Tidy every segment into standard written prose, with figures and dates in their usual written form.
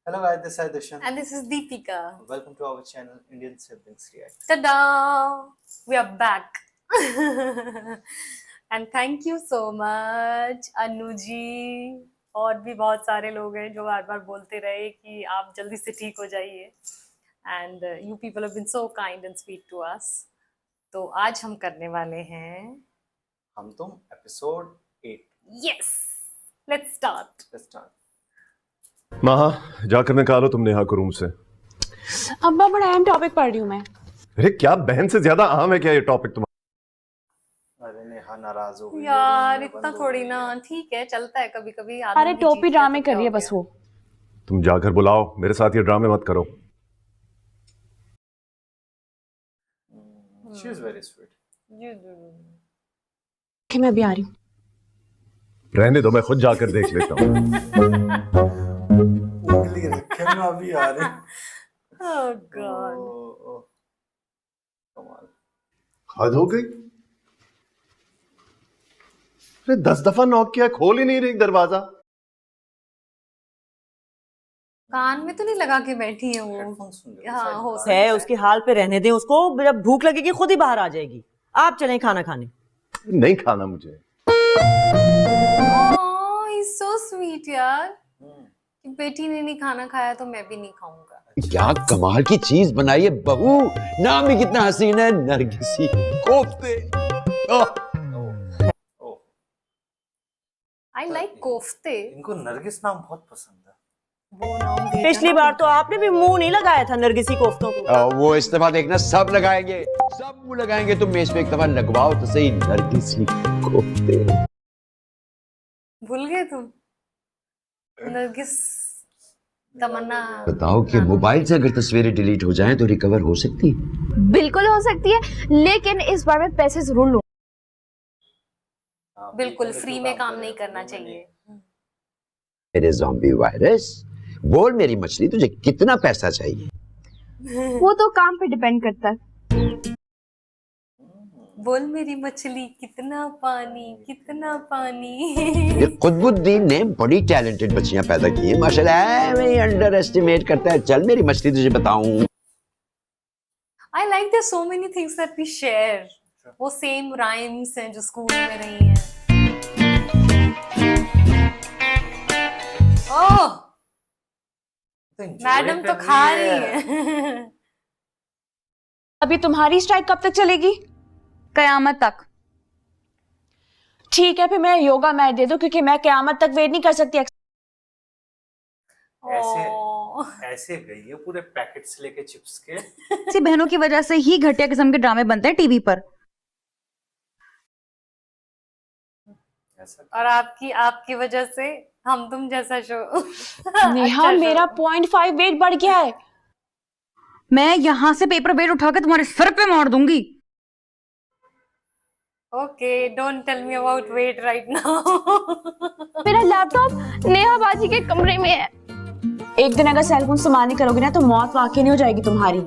Hello guys, this is Dushan. And this is Deepika. Welcome to our channel Indian Siblings React. Ta-da! We are back. And thank you so much Anu ji और भी बहुत सारे लोग हैं जो बार बार बोलते रहे कि आप जल्दी से ठीक हो जाइए. And you people have been so kind and sweet to us. तो आज हम करने वाले हैं हम तुम episode 8. Yes! Let's start. Let's start. महा जाकर निकालो तुम नेहा को रूम से. अब्बा बड़ा अहम टॉपिक पढ़ रही हूँ मैं. अरे क्या बहन से ज्यादा अहम है क्या ये टॉपिक तुम्हारा? अरे नेहा नाराज हो गई. यार इतना थोड़ी ना. ठीक है चलता है कभी कभी. अरे टोपी ड्रामे कर रही है बस वो. तुम जाकर बुलाओ, मेरे साथ ये ड्रामे मत करो. She is very sweet. कि मैं भी आ रही हूँ. रहने दो, मैं खुद जाकर देख लेता हूँ. उंगली रखे मैं अभी आ रही. Oh God. कमाल. हद हो गई. अरे 10 दफा नॉक किया, खोल ही नहीं रही दरवाजा. कान में तो नहीं लगा के बैठी है वो. हेडफोन सुन रही हाँ हो सकता है उसके हाल पे रहने दें उसको. जब भूख लगेगी खुद ही बाहर आ जाएगी. आप चलें खाना खाने. नहीं खाना मुझे. Oh, he's so sweet यार. कि बेटी ने नहीं खाना खाया तो मैं भी नहीं खाऊंगा. क्या कमाल की चीज बनाई है बहू. नाम भी कितना हसीन है, नरगिसी कोफ्ते. I like कोफ्ते. इनको नरगिस नाम बहुत पसंद है. वो नाम भी पिछली बार तो आपने भी मुंह नहीं लगाया था नरगिसी कोफ्तों को. वो इस दफा देखना सब लगाएंगे, सब मुंह लगाएंगे. तुम मेज पे एक दफा लगवाओ तो सही. नरगिसी कोफ्ते भूल गए तुम. नरगिस तमन्ना. बताओ कि मोबाइल से अगर तस्वीरें डिलीट हो जाएं तो रिकवर हो सकती है? बिल्कुल हो सकती है, लेकिन इस बार मैं पैसे जरूर लूँ. बिल्कुल फ्री में काम नहीं करना चाहिए. मेरे ज़ॉम्बी वायरस, बोल मेरी मछली तुझे कितना पैसा चाहिए? वो तो काम पे डिपेंड करता है. बोल मेरी मछली कितना पानी कितना पानी. ये कुतुबुद्दीन ने बड़ी टैलेंटेड बच्चियां पैदा की है माशाल्लाह. मैं अंडर एस्टिमेट करता है. चल मेरी मछली तुझे बताऊं. I like there's so many things that we share. वो सेम राइम्स हैं जो स्कूल में रही हैं. ओह मैडम तो खा रही है. अभी तुम्हारी स्ट्राइक कब तक चलेगी? कयामत तक. ठीक है फिर मैं योगा मैट दे दूं क्योंकि मैं कयामत तक वेट नहीं कर सकती. ऐसे गई है पूरे पैकेट्स लेके चिप्स के. ऐसी बहनों की वजह से ही घटिया किस्म के ड्रामे बनते हैं टीवी पर. और आपकी वजह से हम तुम जैसा शो. नेहा मेरा 0.5 वेट बढ़ गया है. मैं यहाँ से पेपर वेट उठा के तुम्हारे सर पे मार दूंगी. Okay don't tell me about weight right now. मेरा लैपटॉप नेहा बाजी के कमरे में है. एक दिन अगर सेल फोन इस्तेमाल नहीं करोगे ना तो मौत वाकई नहीं हो जाएगी तुम्हारी.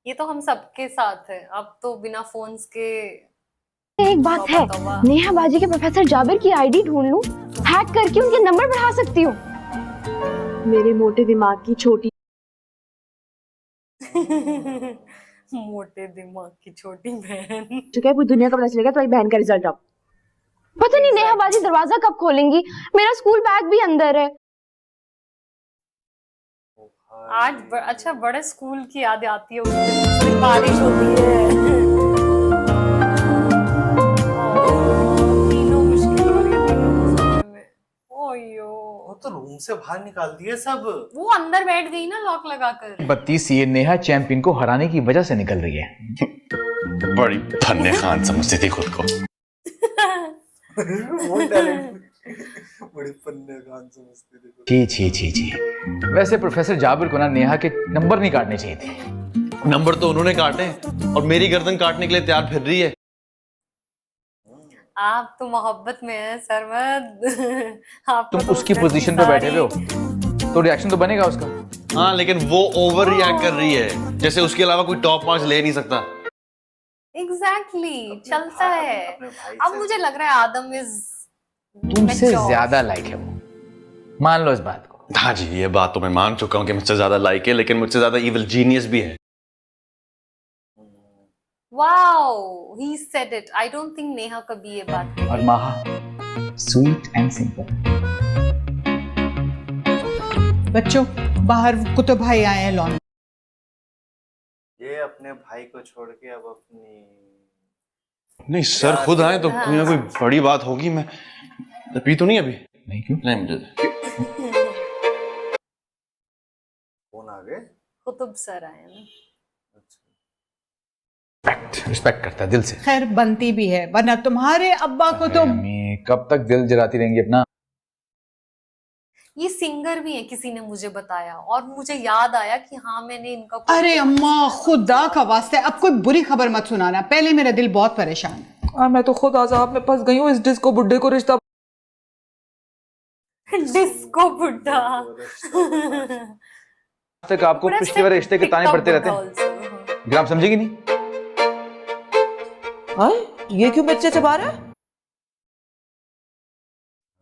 ये तो हम सबके साथ है. अब तो बिना फोन्स के. एक बात है, नेहा बाजी के प्रोफेसर जाबिर की आईडी ढूंढ लूं, हैक करके उनके नंबर बढ़ा सकती हूँ. मेरे मोटे दिमाग की छोटी मोटे दिमाग की छोटी बहन. ठीक है पूरी दुनिया का पता चलेगा तुम्हारी बहन का रिजल्ट. अब पता नहीं नेहा बाजी दरवाजा कब खोलेंगी. मेरा स्कूल बैग भी अंदर है. आज अच्छा बड़े स्कूल की याद आती है. उस दिन बारिश होती है. तीनों मुश्किल हो रही है. ओयो वो तो रूम से बाहर निकाल दिए सब. वो अंदर बैठ गई ना लॉक लगाकर. 32 ये नेहा चैंपियन को हराने की वजह से निकल रही है. बड़ी फन्ने खान समझती थी खुद को. वो टैलेंट बड़ी फन्ने खान समझती थी. छी छी छी छी. वैसे प्रोफेसर जाबिर को ना नेहा के नंबर नहीं काटने चाहिए थे. नंबर तो उन्होंने काटे और मेरी गर्दन काटने के लिए तैयार फिर रही है. आप तो मोहब्बत में है सरमद. आप तुम उसकी पोजीशन पे बैठे हुए हो तो रिएक्शन तो बनेगा उसका. हाँ लेकिन वो ओवर रिएक्ट कर रही है जैसे उसके अलावा कोई टॉप 5 ले नहीं सकता. एग्जैक्टली चलता है. अब मुझे लग रहा है आदम इज तुमसे ज्यादा लाइक है वो. मान लो इस बात को। हाँ जी, ये बात तो मैं मान चुका हूँ कि मुझसे ज्यादा लाइक है, लेकिन मुझसे ज्यादा इविल जीनियस भी है। Wow, he said it. I don't think Neha कभी ये बात और कही। माहा स्वीट एंड सिंपल। बच्चों, बाहर कुतुब भाई आए हैं लॉन। ये अपने भाई को छोड़ के अब अपनी नहीं सर, खुद आए तो कोई ना कोई बड़ी बात होगी। मैं पी तो नहीं अभी? नहीं, क्यों? नहीं, मुझे कौन आ गए? कुतुब सर आए ना। रिस्पेक्ट करता है दिल से। खैर बनती भी है, वरना तुम्हारे अब्बा को तो अम्मी कब तक दिल जलाती रहेंगी अपना? ये सिंगर भी है, किसी ने मुझे बताया, और मुझे याद आया कि हाँ मैंने इनका अरे अम्मा खुदा का वास्ते अब कोई बुरी खबर मत सुनाना, पहले मेरा दिल बहुत परेशान है। मैं तो खुद आजाब में फंस गई हूँ। इस डिस्को बुड्ढे को रिश्ता डिस्को बुड्ढा। तक आपको पिछले वाले रिश्ते के ताने पड़ते रहते हैं, फिर आप समझेगी नहीं। ये क्यों बच्चे चबा रहा है?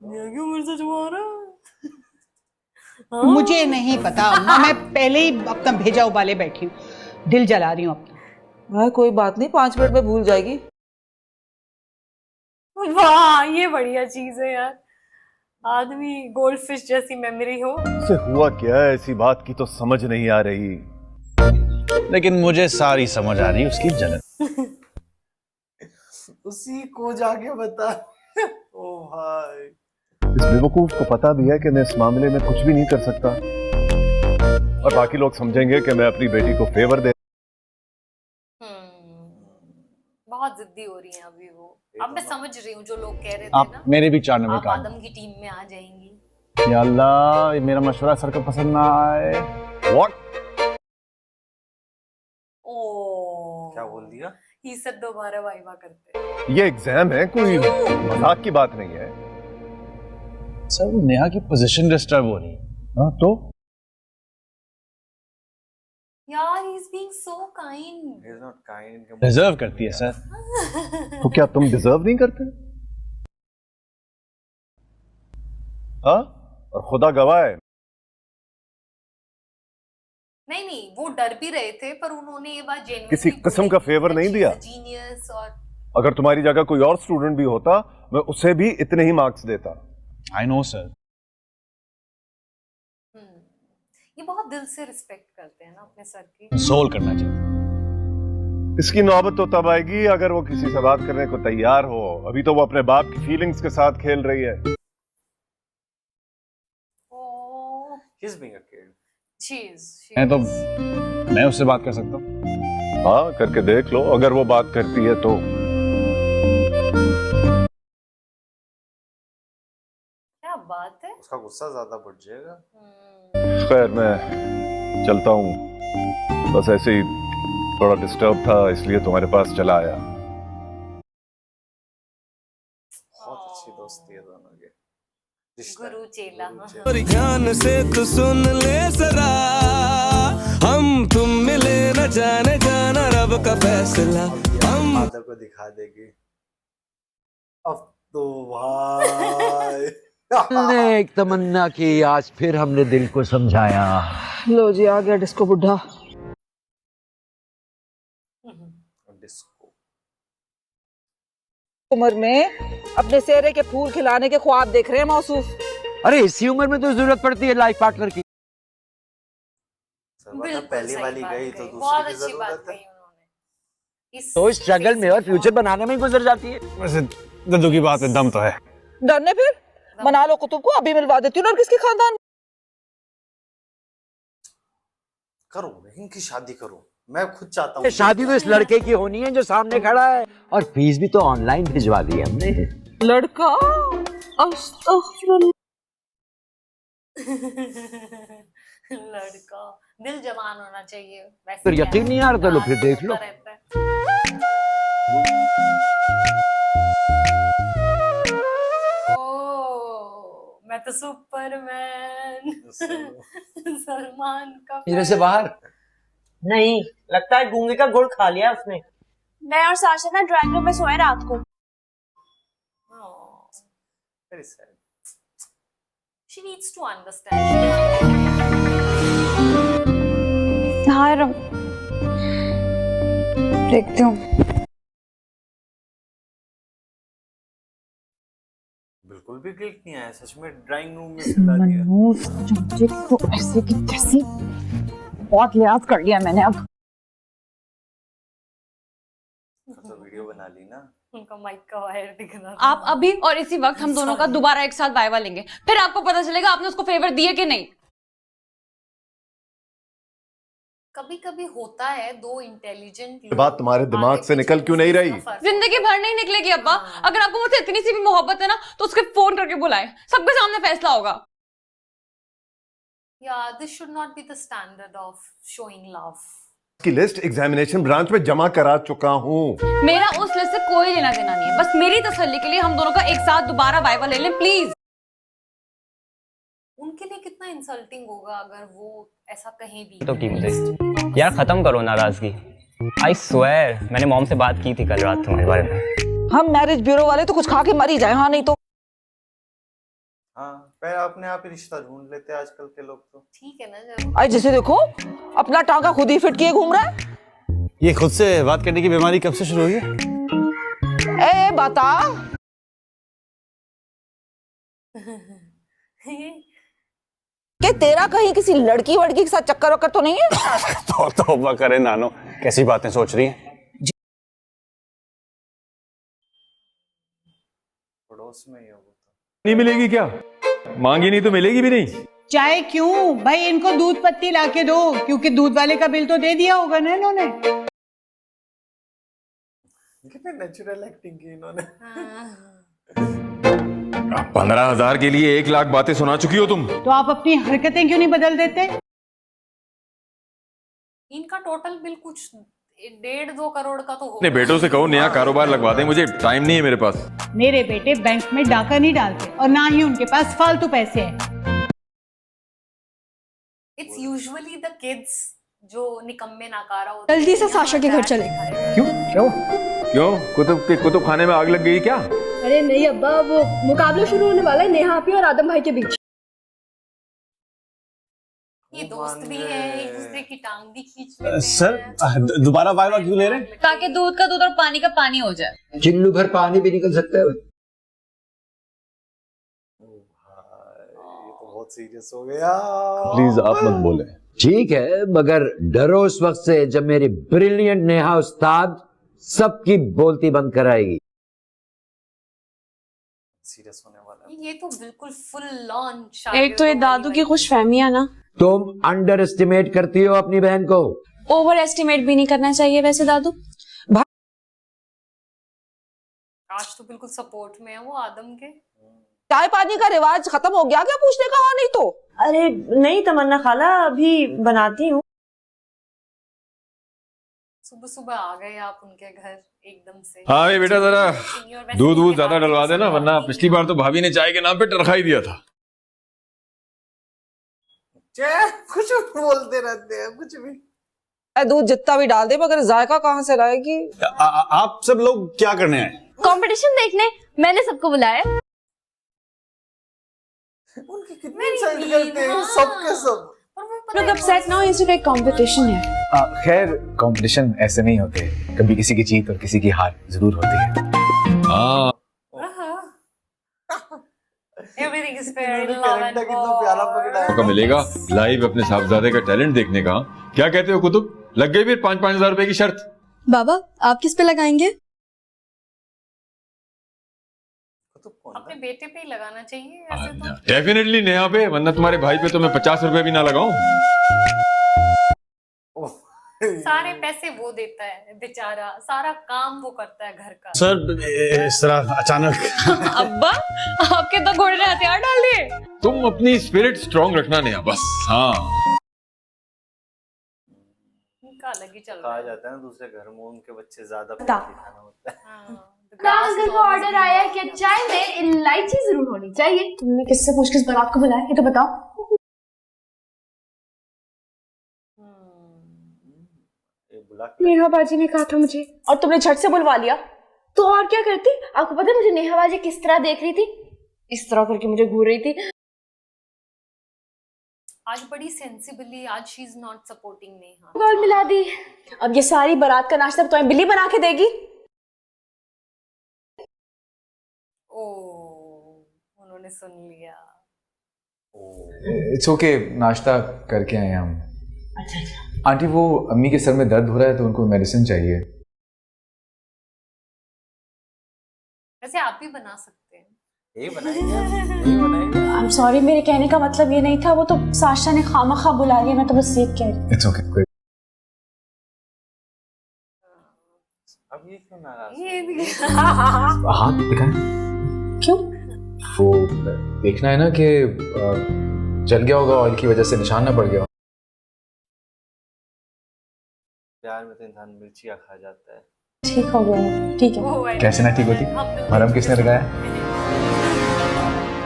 क्यों मेरे से छुपा रहा है? मुझे नहीं पता अम्मा, मैं पहले ही अपना भेजा उबाले बैठी हूँ, दिल जला रही हूँ अपना। कोई बात नहीं, 5 मिनट में भूल जाएगी। वाह, ये बढ़िया चीज है यार, आदमी गोल्ड फिश जैसी मेमोरी हो। से हुआ क्या, ऐसी बात की तो समझ नहीं आ रही, लेकिन मुझे सारी समझ आ रही है उसकी जलन। उसी को जाके बता। ओ भाई, इस बेवकूफ को पता भी है कि मैं इस मामले में कुछ भी नहीं कर सकता, और बाकी लोग समझेंगे कि मैं अपनी बेटी को फेवर दे। बहुत जिद्दी हो रही हैं अभी वो। अब मैं समझ रही हूँ जो लोग कह रहे थे आप ना, मेरे भी 4 नंबर आप का। आदम की टीम में आ जाएंगी। या अल्लाह, ये मेरा मशवरा सर को पसंद ना आए। व्हाट? ओ क्या बोल दिया? ही सब दोबारा वाइवा करते। ये एग्जाम है, कोई मजाक की बात नहीं है। सर वो नेहा की पोजीशन डिस्टर्ब हो रही है। हाँ तो यार he is being so kind. He is not kind. Deserve करती है सर। तो क्या तुम डिजर्व नहीं करते? हाँ, और खुदा गवाह है, नहीं नहीं, वो डर भी रहे थे, पर उन्होंने ये बात genuinely किसी किस्म का फेवर नहीं दिया। जीनियस। और अगर तुम्हारी जगह कोई और स्टूडेंट भी होता, मैं उसे भी इतने ही मार्क्स देता। I know sir. ये बहुत दिल से रिस्पेक्ट करते हैं ना अपने सर की। कंसोल करना चाहिए। इसकी नौबत तो तब आएगी अगर वो किसी से बात करने को तैयार हो। अभी तो वो अपने बाप की फीलिंग्स के साथ खेल रही है। He's being a kid. मैं उससे बात कर सकता हूँ। हाँ, करके देख लो, अगर वो बात करती है तो। क्या बात है? उसका गुस्सा ज्यादा बढ़ जाएगा। खैर मैं चलता हूँ, बस ऐसे ही थोड़ा डिस्टर्ब था, इसलिए तुम्हारे पास चला आया। बहुत अच्छी दोस्ती है दोनों की। गुरु चेला। ध्यान से तो सुन ले जरा, हम तुम मिले न जाने जाना रब का फैसला। हम फादर को दिखा देगी अब तो भाई। हमने एक तमन्ना की, आज फिर हमने दिल को समझाया। लो जी, आ गया डिस्को बुड्ढा। डिस्को उम्र में अपने सेहरे के फूल खिलाने के ख्वाब देख रहे हैं मौसूफ। अरे इसी उम्र में तो जरूरत पड़ती है लाइफ पार्टनर की। पहली वाली गई तो बहुत दूसरी की अच्छी बात जरूरत कही है। उन्होंने। तो स्ट्रगल में और फ्यूचर बनाने में ही गुजर जाती है। वैसे दद्दू की बात में दम तो है। डरने फिर मना लो कुतुब को, अभी मिलवा देती हूँ ना किसके खानदान। करो, इनकी शादी करो, मैं खुद चाहता हूँ। शादी तो इस लड़के की होनी है जो सामने खड़ा है, और फीस भी तो ऑनलाइन भिजवा दी है हमने। लड़का लड़का दिल जवान होना चाहिए। वैसे फिर क्या यकीन नहीं आ रहा तो लो फिर देख लो। रहता है। मैं तो सुपरमैन। सलमान का इधर से बाहर नहीं, लगता है गूंगे का गुड़ खा लिया उसने। मैं और साशा ना ड्राइंग रूम में सोए रात को। Very sad. She needs to understand. हाय रम, देखती हूँ। बिल्कुल भी गिल्ट नहीं आया, सच में ड्राइंग रूम में सिला दिया। मनोज चाचे को ऐसे की तैसे बहुत लिहाज कर लिया मैंने अब। तो वीडियो बना ली ना। उनका माइक का वायर दिख रहा था। आप अभी और इसी वक्त हम दोनों का दोबारा एक साथ वाइवा लेंगे, फिर आपको पता चलेगा आपने उसको फेवर दिए कि नहीं। कभी कभी होता है दो इंटेलिजेंट ये बात तुम्हारे दिमाग से निकल क्यों नहीं रही? जिंदगी भर नहीं निकलेगी अब्बा। अगर आपको मुझसे इतनी सी भी मोहब्बत है ना तो उसके फोन करके बुलाएं, सबके सामने फैसला होगा। Yeah, this should not be the standard of showing love. की लिस्ट एग्जामिनेशन ब्रांच में जमा करा चुका हूँ। मेरा उस लिस्ट से कोई लेना देना नहीं है, बस मेरी तसल्ली के लिए हम दोनों का एक साथ दोबारा वाइवा ले लें प्लीज। उनके लिए कितना इंसल्टिंग होगा अगर वो ऐसा कहीं भी। तो की मुझे यार खत्म करो नाराजगी। आई स्वेयर मैंने मॉम से बात की थी कल रात तुम्हारे बारे में। हम मैरिज ब्यूरो वाले तो कुछ खा के मर ही जाए, हाँ नहीं तो। हाँ, पर अपने आप ही रिश्ता ढूंढ लेते हैं आजकल के लोग तो। ठीक है ना, जब आई जैसे देखो अपना टांका खुद ही फिट किए घूम रहा है। ये खुद से बात करने की बीमारी कब से शुरू हुई है? ए बता कि तेरा कहीं किसी लड़की वड़की के साथ चक्कर वक्कर तो नहीं है? तो तौबा करे नानो, कैसी बातें सोच रही हैं? पड़ोस में ही हो वो तो। नहीं मिलेगी क्या? मांगी नहीं तो मिलेगी भी नहीं। चाहे क्यों भाई, इनको दूध पत्ती लाके दो, क्योंकि दूध वाले का बिल तो दे दिया होगा ना इन्होंने। कितने नेचुरल एक्टिंग की इन्होंने। 15,000 के लिए 1 लाख बातें सुना चुकी हो तुम। तो आप अपनी हरकतें क्यों नहीं बदल देते? इनका टोटल बिल कुछ 1.5-2 करोड़ का तो होगा। अपने बेटों से कहो नया कारोबार लगवा दें, मुझे टाइम नहीं है मेरे पास। मेरे बेटे बैंक में डाका नहीं डालते और ना ही उनके पास फालतू पैसे हैं। It's usually the kids जो निकम्मे नाकारा होते हैं। जल्दी से साशा के घर चले। क्यों? कुतुब खाने में आग लग गई क्या? अरे नहीं अब्बा, वो मुकाबला शुरू होने वाला है नेहा आपी और आदम भाई के बीच। ये दोस्त भी है, एक दूसरे की टांग भी खींच लेते हैं। सर दोबारा वाइवा क्यों ले रहे हैं? ताकि दूध का दूध और पानी का पानी हो जाए। चिल्लू भर पानी भी निकल सकता है। ये तो बहुत सीरियस हो गया। प्लीज आप मत बोले। ठीक है, मगर डरो उस वक्त से जब मेरी ब्रिलियंट नेहा उस्ताद सबकी बोलती बंद कराएगी। सीरियस होने वाला है। ये तो बिल्कुल फुल ऑन। एक तो ये दादू की खुशफहमियां ना। तुम अंडर एस्टिमेट करती हो अपनी बहन को। ओवर एस्टिमेट भी नहीं करना चाहिए वैसे दादू। आज तो बिल्कुल सपोर्ट में है वो आदम के। चाय पानी का रिवाज खत्म हो गया क्या पूछने का? हाँ नहीं तो। अरे नहीं तमन्ना खाला, अभी बनाती हूँ। सुबह सुबह आ गए आप उनके घर एकदम से। हाँ भाई बेटा, जरा दूध ज्यादा डलवा देना, वरना पिछली बार तो भाभी ने चाय के नाम पे टरखा ही दिया था। कुछ बोलते रहते हैं, कुछ भी। दूध जितना भी डाल दे मगर जायका कहाँ से लाएगी? आप सब लोग क्या करने आए? कंपटीशन देखने मैंने सबको बुलाया। उनकी कितनी इंसल्ट करते हैं सबके सब। लोग अपसेट ना हो, ये सिर्फ एक कंपटीशन है। खैर कंपटीशन ऐसे नहीं होते, कभी किसी की जीत और किसी की हार जरूर होती है। हाँ Everything is fair in love and कितना प्यारा पकड़ा है। मौका मिलेगा लाइव अपने साहबजादे का टैलेंट देखने का। क्या कहते हो कुतुब, लग गई फिर 5-5 हजार रुपए की शर्त? बाबा आप किस पे लगाएंगे? अपने बेटे पे ही लगाना चाहिए ऐसे तो। डेफिनेटली नेहा पे, वरना तुम्हारे भाई पे तो मैं 50 रुपए भी ना लगाऊं। सारे पैसे वो देता है बेचारा, सारा काम वो करता है घर का। सर इस तरह अचानक अब्बा आपके तो घोड़े ने हथियार डाल दिए। तुम अपनी स्पिरिट स्ट्रांग रखना नेहा, बस। हाँ उनका अलग ही चल रहा कहा है। जाता है ना, दूसरे घर में उनके बच्चे ज्यादा बता। दिखाना होता है। हाँ, अंकल को ऑर्डर आया है कि चाय में इलायची जरूर होनी चाहिए। तुमने किससे पूछ किस बारात को बुलाया ये तो बताओ। नेहा बाजी ने कहा था मुझे और तुमने झट से बुलवा लिया। तो और क्या करती? आपको पता है मुझे नेहा बाजी किस तरह देख रही थी? इस तरह करके मुझे घूर रही थी। आज बड़ी सेंसिबली, आज she is not supporting Neha. Call मिला दी। अब ये सारी बारात का नाश्ता तुम्हें बिल्ली बना के देगी। ओ, उन्होंने सुन लिया। इट्स ओके, नाश्ता करके आए हम। अच्छा। आंटी वो अम्मी के सर में दर्द हो रहा है तो उनको मेडिसिन चाहिए। वैसे आप भी बना सकते हैं। यही बनाएंगे। आई एम सॉरी, मेरे कहने का मतलब ये नहीं था। वो तो साशा ने खामखा बुला लिया, मैं तो बस ये कह रही। इट्स ओके, कोई। अब ये क्यों नाराज? हाथ दिखाएं। क्यों? वो देखना है ना कि जल गया होगा, ऑयल की वजह से निशान ना पड़ गया। प्यार में तो इंसान मिर्चियाँ खा जाता है। ठीक हो गया, ठीक है। कैसे ना ठीक होती? मरहम किसने लगाया?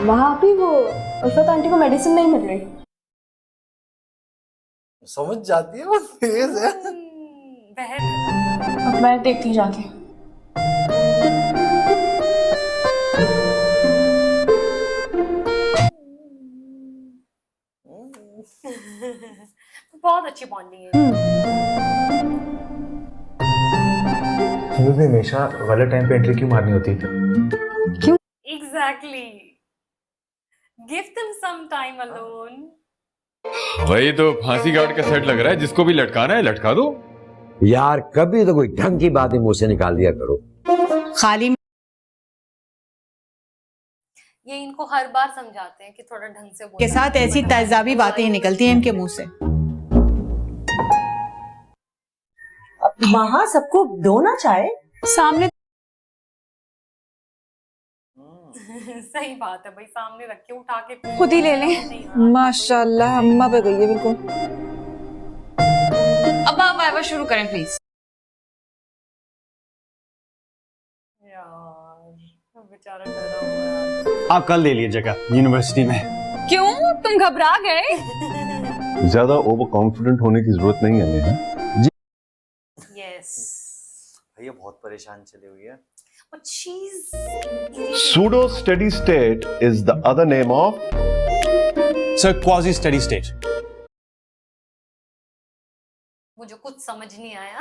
वहाँ भी वो उल्फत आंटी को मेडिसिन नहीं मिल रही। समझ जाती है, वो तेज है। बहन अब मैं देखती हूँ जाके। बहुत अच्छी बॉन्डिंग है। तुम्हें भी हमेशा वाले टाइम पे एंट्री क्यों मारनी होती है? क्यों? Exactly. Give them some time alone. वही तो फांसी गार्ड का सेट लग रहा है, जिसको भी लटकाना है लटका दो। यार कभी तो कोई ढंग की बातें मुंह से निकाल दिया करो। खाली ये इनको हर बार समझाते हैं कि थोड़ा ढंग से बोलो। के साथ ऐसी तेजाबी बातें निकलती हैं इनके मुंह से। वहाँ सबको दो ना चाय सामने। सही बात है भाई, सामने रख के उठा के खुद ही ले लें। माशाल्लाह अम्मा पे गई है बिल्कुल। अब आप वाइवा शुरू करें प्लीज। यार बेचारा डरा हुआ है। आप कल ले लीजिएगा यूनिवर्सिटी में। क्यों, तुम घबरा गए? ज्यादा ओवर कॉन्फिडेंट होने की जरूरत नहीं है नेहा। Yes. भैया बहुत परेशान चली हुई है। But she's Pseudo steady state is the other name of sir quasi steady state. मुझे कुछ समझ नहीं आया।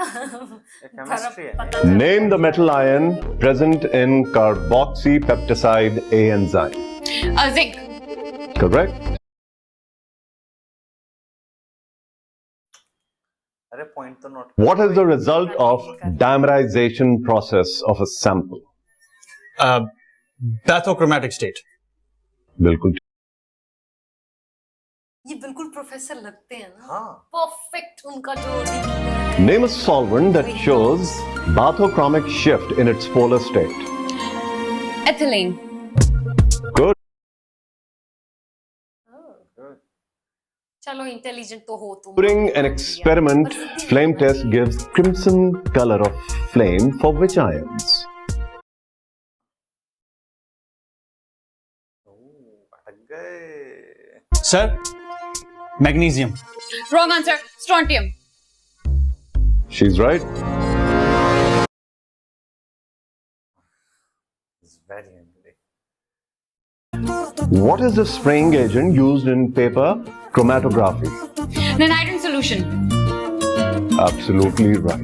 केमिस्ट्री है। पता चला। name the metal ion present in carboxypeptide A enzyme. Zinc. Correct? अरे पॉइंट तो note. What is the result of dimerization process of a sample? Bathochromic state. बिल्कुल। ये बिल्कुल प्रोफेसर लगते हैं ना। हाँ। परफेक्ट उनका जो Name a solvent that shows bathochromic shift in its polar state. Ethylene. Good. चलो इंटेलिजेंट तो हो तुम। During an experiment, flame test gives crimson color of flame for which ions? अटक गए। Sir magnesium. Wrong answer, strontium. She's right. It's very angry. What is the spraying agent used in paper chromatography? Nitrogen solution. Absolutely right.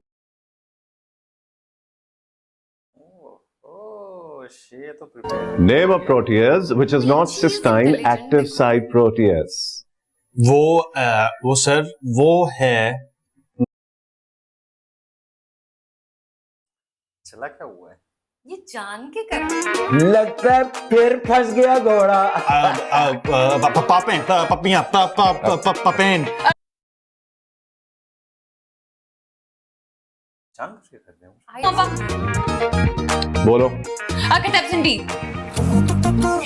Oh, she तो prepared। Name a protease which is not cysteine active site protease. वो sir वो है। चला क्या हुआ है? ये जान के कर रहे हैं। लगता है फिर फंस गया घोड़ा। पापेन पपियां पपेन। जान कुछ कर रहे हैं। बोलो। Captain D.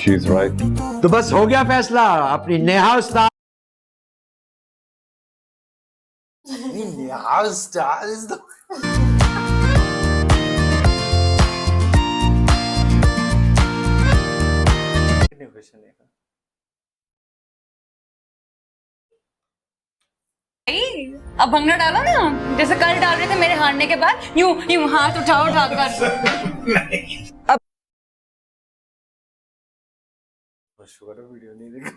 She's right. तो बस हो गया फैसला। अपनी नेहा उस्ताद। नेहा उस्ताद is the क्वेश्चन है। अब भंगड़ा डालो ना, जैसे कल डाल रहे थे मेरे हारने के बाद। यूं यूं हाथ उठाओ उठाकर। शुक्र है वीडियो नहीं देखा।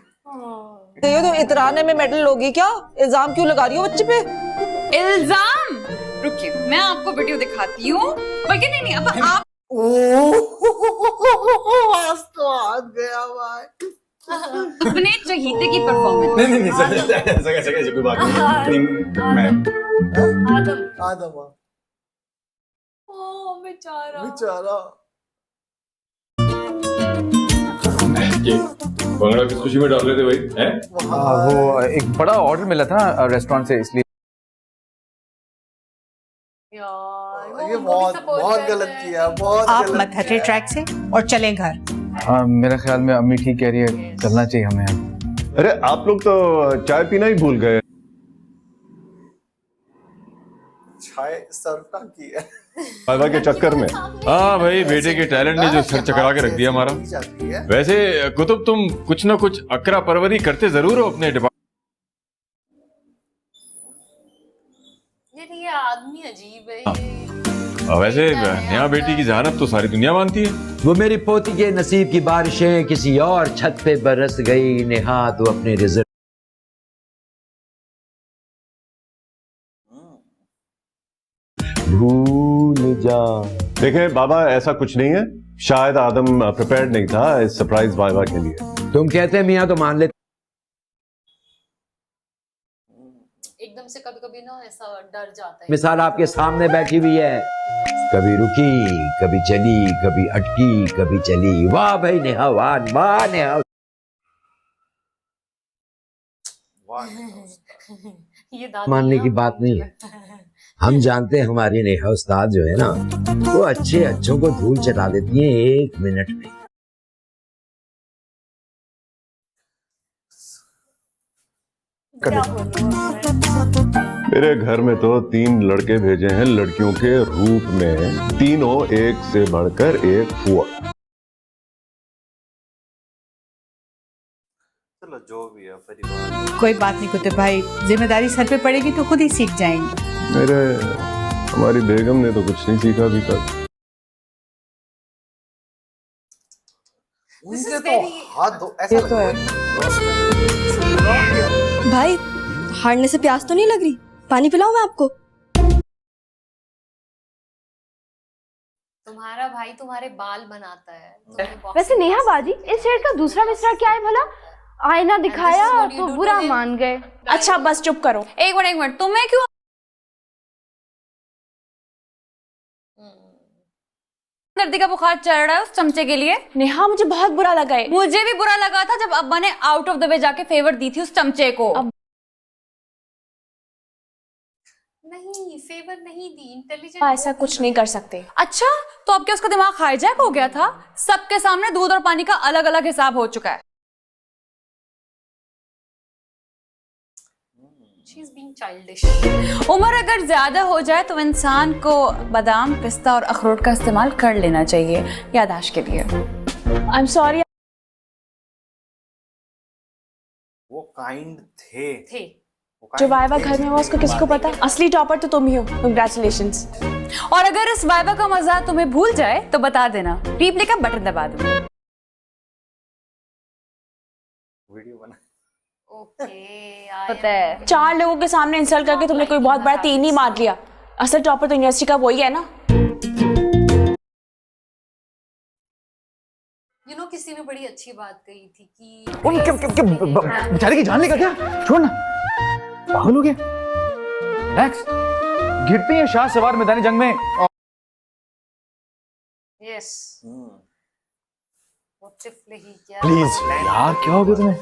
ये तो इतराने में मेडल लोगी क्या? इल्जाम क्यों लगा रही हो बच्चे पे? इल्जाम? रुकिए, मैं आपको वीडियो दिखाती हूँ। बल्कि नहीं, अब आप आज तो हाथ गया भाई। अपने चहीते की परफॉर्मेंस। नहीं ऐसा कोई बात नहीं। मैं आदम आदम बेचारा भंगड़ा किस खुशी में डाल रहे थे भाई हैं? वो एक बड़ा ऑर्डर मिला था रेस्टोरेंट से, इसलिए यार ये बहुत गलत किया, बहुत आप गलत मत हटे ट्रैक से और चलें घर। मेरा ख्याल में अम्मी ठीक कह रही है, चलना चाहिए हमें अब। अरे आप लोग तो चाय पीना ही भूल गए। चाय सर्व का किया बाबा के चक्कर में। हाँ भाई, बेटे के टैलेंट ने जो सर चकरा के रख दिया हमारा। जाती है। वैसे कुतुब, तुम कुछ ना कुछ अकरा परवरी करते जरूर हो अपने यार ये आदमी अजीब है। वैसे नेहा बेटी की जहानत तो सारी दुनिया मानती है। वो मेरी पोती के नसीब की बारिशें किसी और छत पे बरस गई। नेहा तो अपने रिजल्ट भूल जा। देखें बाबा, ऐसा कुछ नहीं है। शायद आदम प्रिपेयर्ड नहीं था इस सरप्राइज वाइवा के लिए। तुम कहते हैं मियाँ तो मान लेते। एकदम से कभी कभी ना ऐसा डर जाता है। मिसाल आपके सामने बैठी हुई है, कभी रुकी, कभी चली, कभी अटकी, कभी चली। वाह भाई नेहा, वाह नेहा। ये दादी मानने की बात नहीं है। हम जानते हैं हमारी नेहा उस्ताद जो है ना, वो अच्छे अच्छों को धूल चटा देती है 1 मिनट में। क्या बोलूं मेरे घर में तो 3 लड़के भेजे हैं लड़कियों के रूप में, तीनों एक से बढ़कर एक फुआ। चलो जो भी है परिवार। कोई बात नहीं कुतुब भाई, जिम्मेदारी सर पे पड़ेगी तो खुद ही सीख जाएंगे। हमारी बेगम ने तो कुछ नहीं सीखा अभी तक। उनके तो हाथ धो ऐसा ये तो है। भाई हारने से प्यास तो नहीं लग रही? पानी पिलाऊं मैं आपको? तुम्हारा भाई तुम्हारे बाल बनाता है। वैसे नेहा बाजी, इस शेर का दूसरा मिसरा क्या है भला? आईना दिखाया तो बुरा मान गए। अच्छा बस चुप करो। एक मिनट, तुम्हें क्यों दर्दी का बुखार चढ़ रहा है उस चमचे के लिए? नेहा मुझे बहुत बुरा लगा है। मुझे भी बुरा लगा था जब अब्बा ने आउट ऑफ द वे जाके फेवर दी थी उस चमचे को। नहीं, फेवर नहीं दी, इंटेलिजेंट। ऐसा कुछ नहीं कर सकते। अच्छा, तो अब क्या उसका दिमाग हाईजैक हो गया था? सबके सामने दूध और पानी का अलग अलग हिसाब हो चुका है। She is being childish. उम्र अगर ज्यादा हो जाए तो इंसान को बादाम, पिस्ता और अखरोट का इस्तेमाल कर लेना चाहिए याददाश्त के लिए। I am sorry. वो काइंड थे। जो वाइवा घर में हुआ उसको किसको पता? असली टॉपर तो तुम ही हो। कांग्रेचुलेशंस। और अगर इस वाइवा का मजा तुम्हें भूल जाए तो बता देना, रिप्ले का बटन दबा दो। वीडियो बना। पता है 4 लोगों के सामने इंसल्ट करके तुमने कोई बहुत बड़ा तीन ही मार लिया। असल टॉपर तो यूनिवर्सिटी का वही है ना। किसी ने बड़ी अच्छी बात कही थी कि बेचारे की जान लेगा क्या? छोड़ ना, पागल हो गया। रिलैक्स, गिरते हैं शाह सवार मैदानी जंग में। यस प्लीज यार, क्या हो गया तुम्हें?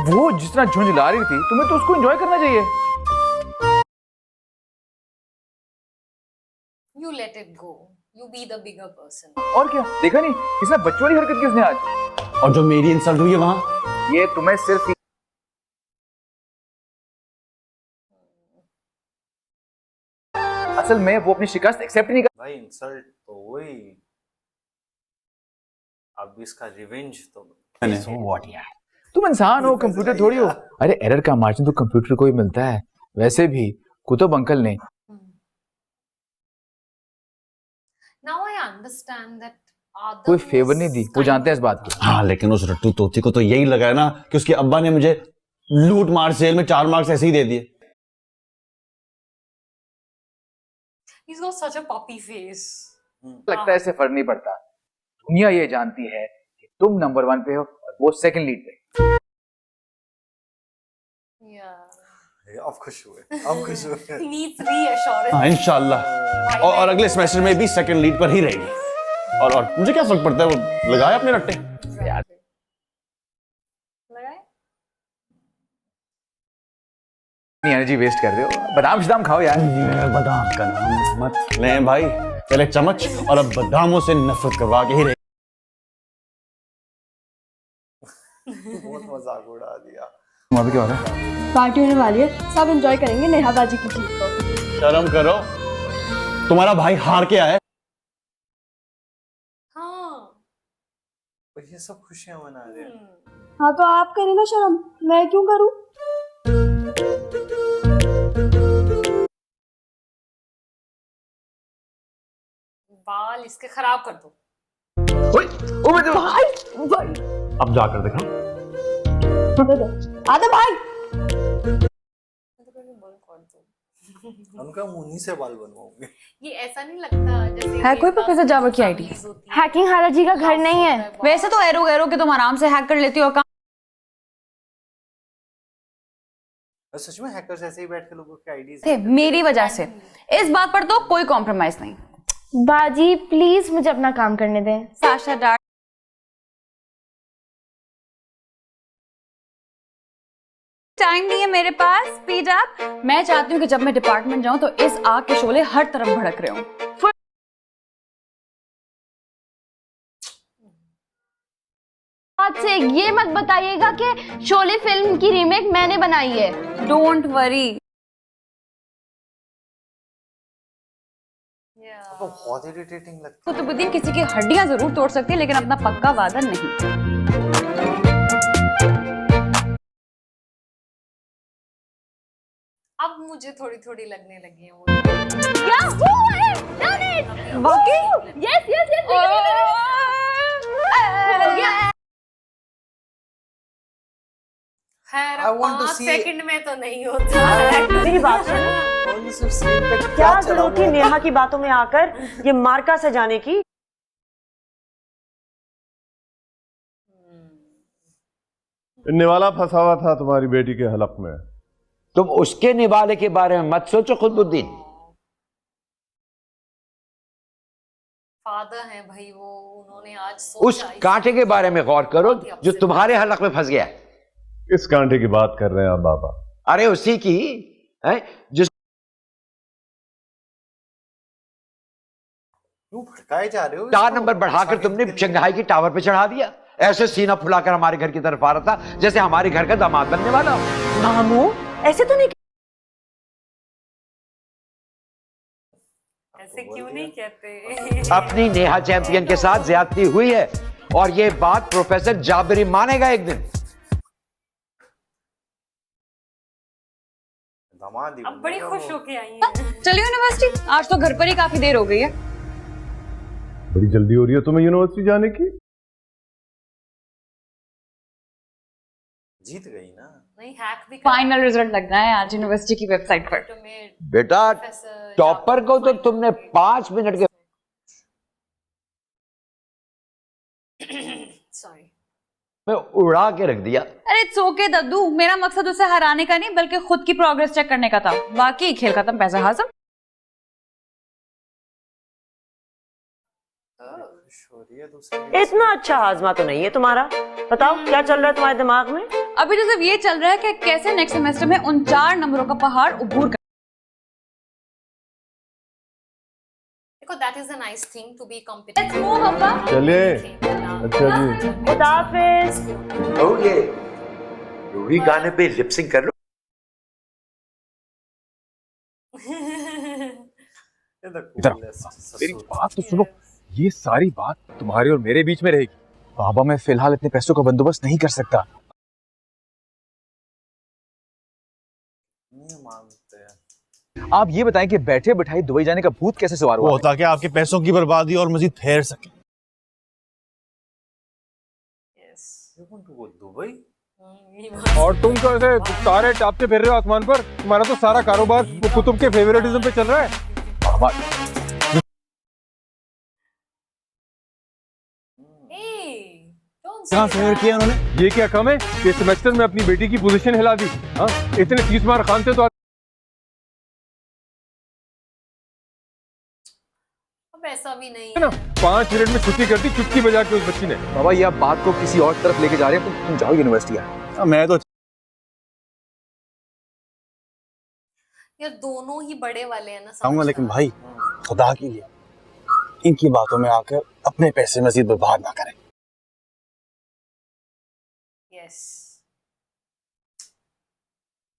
वो जिस तरह झुंझला रही थी, तुम्हें तो उसको एंजॉय करना चाहिए। You let it go. You be the bigger person. और क्या, देखा नहीं इसने बच्चों वाली हरकत किसने आज? और जो मेरी इंसल्ट हुई है वहां, ये तुम्हें सिर्फ असल में वो अपनी शिकस्त एक्सेप्ट नहीं कर। भाई इंसल्ट तो वही, अब इसका रिवेंज तो So what यार, तुम इंसान हो, कंप्यूटर थोड़ी हो। अरे एरर का मार्जिन तो कंप्यूटर को ही मिलता है। वैसे भी कुतुब अंकल ने Now I understand that कोई फेवर नहीं दी, वो जानते हैं इस बात को। हाँ लेकिन उस रट्टू तोती को तो यही लगा है ना कि उसके अब्बा ने मुझे लूट मार सेल में 4 मार्क्स ऐसे ही दे दिए। He's got such a puppy face. लगता है इससे फर्क नहीं पड़ता, दुनिया ये जानती है कि तुम नंबर 1 पे हो और वो सेकंड लीड पे। Yeah. अब खुश हुए, अब खुश हुए। He needs reassurance. हाँ इंशाल्लाह, और अगले सेमेस्टर में भी सेकंड लीड पर ही रहेगी। और मुझे क्या फर्क पड़ता है, वो लगाए अपने रट्टे। लगाए? इतनी एनर्जी वेस्ट कर रहे हो, बादाम शादाम खाओ यार। बादाम का नाम मत लें भाई, पहले चम्मच और अब बादामों से नफरत करवा के ही रहे। बहुत मजाक उड़ा दिया। वहाँ पे क्या हो रहा है? पार्टी होने वाली है, सब एंजॉय करेंगे नेहा बाजी की जीत को। शर्म करो, तुम्हारा भाई हार के आया है। हाँ। और ये सब खुशियां मना रहे हैं। हाँ तो आप करें ना शर्म, मैं क्यों करूं? बाल इसके खराब कर दो। अब जाकर देखा। आदम भाई, उनका मुन्नी से बाल बनवाऊंगे। ये ऐसा नहीं लगता जैसे है कोई प्रोफेसर जाबर की आईडी? हैकिंग हारा जी का घर नहीं है। वैसे तो एरो एरो के तुम आराम से हैक कर लेती हो। सच में हैकर्स ऐसे ही बैठ के लोगों की आईडीज मेरी वजह से इस बात पर तो कोई कॉम्प्रोमाइज नहीं। बाजी प्लीज मुझे अपना काम करने दें। साशा डार्क, टाइम नहीं है मेरे पास, स्पीड अप। मैं चाहती हूँ कि जब मैं डिपार्टमेंट जाऊं तो इस आग के शोले हर तरफ भड़क रहे हों। आज से ये मत बताइएगा कि शोले फिल्म की रीमेक मैंने बनाई है। Don't worry. तो बहुत इरिटेटिंग लगता है। कुतुबुद्दीन किसी की हड्डियां जरूर तोड़ सकती है लेकिन अपना पक्का वादा नहीं। अब मुझे थोड़ी थोड़ी लगने लगी है वो। वाकई? Yes yes yes. खैर I want to 5 see- second में तो नहीं होता। मेरी बात सुनो, और सिर्फ स्क्रीन पे क्या चला जरूरत थी हुआ है? नेहा की बातों में आकर ये मार्का सजाने की? निवाला फंसा हुआ था तुम्हारी बेटी के हलक में। तुम उसके निवाले के बारे में मत सोचो खुदबुद्दीन। फादर हैं भाई वो, उन्होंने आज उस सोचा कांटे के बारे में गौर करो जो तुम्हारे हलक में फंस गया है। किस कांटे की बात कर रहे हैं आप बाबा? अरे उसी की है जिस क्यों भड़काए जा रहे हो? 4 नंबर बढ़ाकर तुमने शंघाई की टावर पे चढ़ा दिया। ऐसे सीना फुलाकर हमारे घर की तरफ आ रहा था जैसे हमारे घर का दामाद बनने वाला हो। मामू ऐसे तो नहीं। ऐसे क्यों नहीं कहते? अपनी नेहा चैंपियन के साथ ज्यादती हुई है और ये बात प्रोफेसर जाबरी मानेगा एक दिन। दामाद ही अब बन बड़ी गया खुश वो। होके आई हैं। चलिए यूनिवर्सिटी, आज तो घर पर ही काफी देर हो गई है। बड़ी जल्दी हो रही है तुम्हें यूनिवर्सिटी जाने की? जीत गई ना। नहीं हैक भी फाइनल रिजल्ट लगना है आज यूनिवर्सिटी की वेबसाइट पर। बेटा टॉपर को तो तुमने 5 मिनट के सॉरी में उड़ा के रख दिया। अरे इट्स ओके दद्दू, मेरा मकसद उसे हराने का नहीं बल्कि खुद की प्रोग्रेस चेक करने का था। बाकी खेल खत्म, पैसा हासिल। इतना अच्छा हाजमा तो नहीं है तुम्हारा। बताओ क्या चल रहा है तुम्हारे दिमाग में? अभी तो सिर्फ ये चल रहा है कि कैसे नेक्स्ट सेमेस्टर में उन 4 नंबरों का पहाड़ उबूर कर। देखो that is a nice thing to be competitive. Let's move अप्पा। चलिए। अच्छा जी। खुदा हाफिज। ओके रूही गाने पे लिपसिंग कर लो। इधर मेरी बात तो सुनो, ये सारी बात तुम्हारे और मेरे बीच में रहेगी। बाबा मैं फिलहाल इतने पैसों का बंदोबस्त नहीं कर सकता। नहीं मानते हैं। आप ये बताएं कि बैठे बिठाए दुबई जाने का भूत कैसे सवार हुआ? वो ताकि आपके पैसों की बर्बादी और मजीद फेर सके। You want to go Dubai? और तुम तो ऐसे तारे टापते फिर रहे हो आसमान पर। तुम्हारा तो सारा कारोबार वो कुतुब के फेवरेटिज्म पे चल रहा है। Hey, don't say कहाँ फेवर that. किया उन्होंने? ये क्या कम है कि सेमेस्टर में अपनी बेटी की पोजीशन हिला दी? हाँ, इतने 30 मार्क खान थे तो अब ऐसा भी नहीं है ना, है. 5 मिनट में छुट्टी कर दी चुटकी बजा के उस बच्ची ने। बाबा ये आप बात को किसी और तरफ लेके जा रहे हैं, तुम जाओ यूनिवर्सिटी यार। मैं तो यार दोनों ही बड़े वाले हैं ना, चाहूंगा, लेकिन समझदार. भाई खुदा के लिए इनकी बातों में आकर अपने पैसे मजीद बर्बाद ना करें। Yes.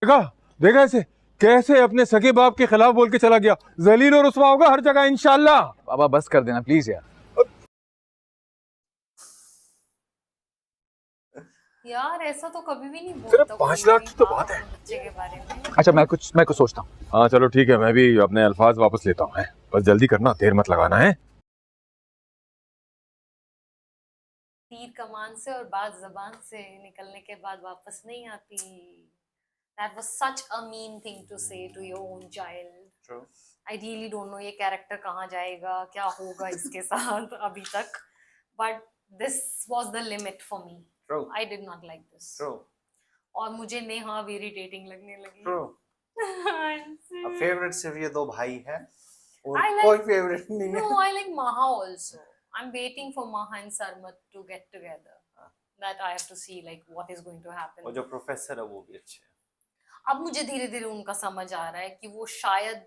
देखा ऐसे कैसे अपने सगे बाप के खिलाफ बोल के चला गया। जलील और रुसवा होगा हर जगह इंशाल्लाह। बाबा बस कर देना प्लीज यार। यार ऐसा तो कभी भी नहीं बोलता सिर्फ 5 लाख की तो बात है। बच्चे के बारे में. अच्छा मैं कुछ सोचता हूँ। हाँ चलो ठीक है, मैं भी अपने अल्फाज वापस लेता हूँ। बस जल्दी करना, देर मत लगाना है। तीर कमान से और बात जबान से निकलने के बाद वापस नहीं आती. That was such a mean thing to say to your own child. True. I really don't know ये कैरेक्टर कहाँ जाएगा, क्या होगा इसके साथ अभी तक. But this was the limit for me. True. I did not like this. True. और मुझे नेहा irritating लगने लगी. True. अब फेवरेट सिर्फ ये दो भाई हैं और I like- कोई फेवरेट नहीं है। No, I like Maha also. I'm waiting for Maha and Sarmat to get together. That I have to see like what is going to happen. और जो प्रोफेसर है वो भी अच्छे हैं। अब मुझे धीरे धीरे उनका समझ आ रहा है कि वो शायद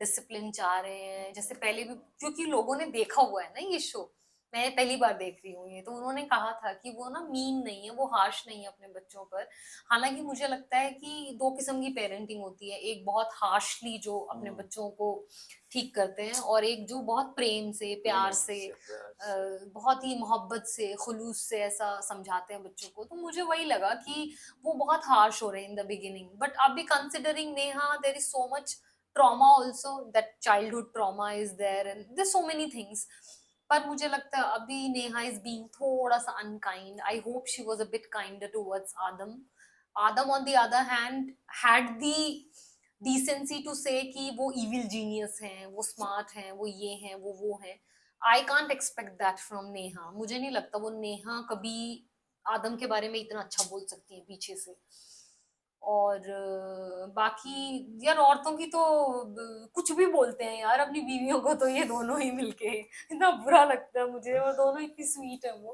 डिसिप्लिन चाह रहे हैं, जैसे पहले भी, क्योंकि लोगों ने देखा हुआ है ना ये शो, मैं पहली बार देख रही हूँ ये, तो उन्होंने कहा था कि वो ना मीन नहीं है, वो हार्श नहीं है अपने बच्चों पर। हालांकि मुझे लगता है कि दो किस्म की पेरेंटिंग होती है, एक बहुत हार्शली जो अपने बच्चों को ठीक करते हैं, और एक जो बहुत प्रेम से, प्यार से, बहुत ही मोहब्बत से, खुलूस से ऐसा समझाते हैं बच्चों को। तो मुझे वही लगा कि वो बहुत हार्श हो रहे हैं इन द बिगिनिंग, बट अभी considering Neha, there is so much trauma also, that childhood trauma is there and there so many things. पर मुझे लगता है अभी नेहा इज बीइंग थोड़ा सा unkind. I hope she was a bit kinder towards Adam. Adam on the other hand had the decency to say कि वो evil genius हैं, वो स्मार्ट हैं, वो ये हैं, वो हैं। I can't expect that from Neha. मुझे नहीं लगता वो नेहा कभी आदम के बारे में इतना अच्छा बोल सकती है पीछे से। और बाकी यार औरतों की तो कुछ भी बोलते हैं यार अपनी बीवियों को, तो ये दोनों ही मिलके इतना बुरा लगता है मुझे। वो दोनों इतनी स्वीट है वो।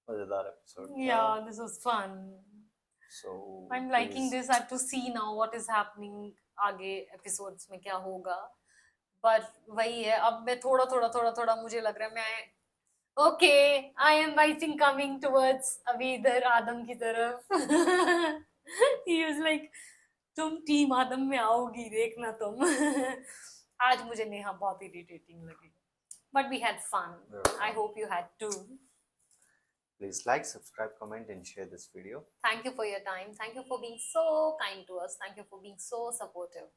मजेदार episode. Yeah, this was fun. So I'm liking this. I have to see now what is happening आगे एपिसोड्स में क्या होगा। पर वही है, अब मैं थोड़ा मुझे लग रहा है मैं okay, I am I think coming towards अभी इधर आदम की तरफ। He was like, तुम टीम आदम में आओगी, देखना तुम। आज मुझे नेहा बहुत इरिटेटिंग लगी, but we had fun. I hope you had too. Please like, subscribe, comment and share this video. Thank you for your time. Thank you for being so kind to us. Thank you for being so supportive.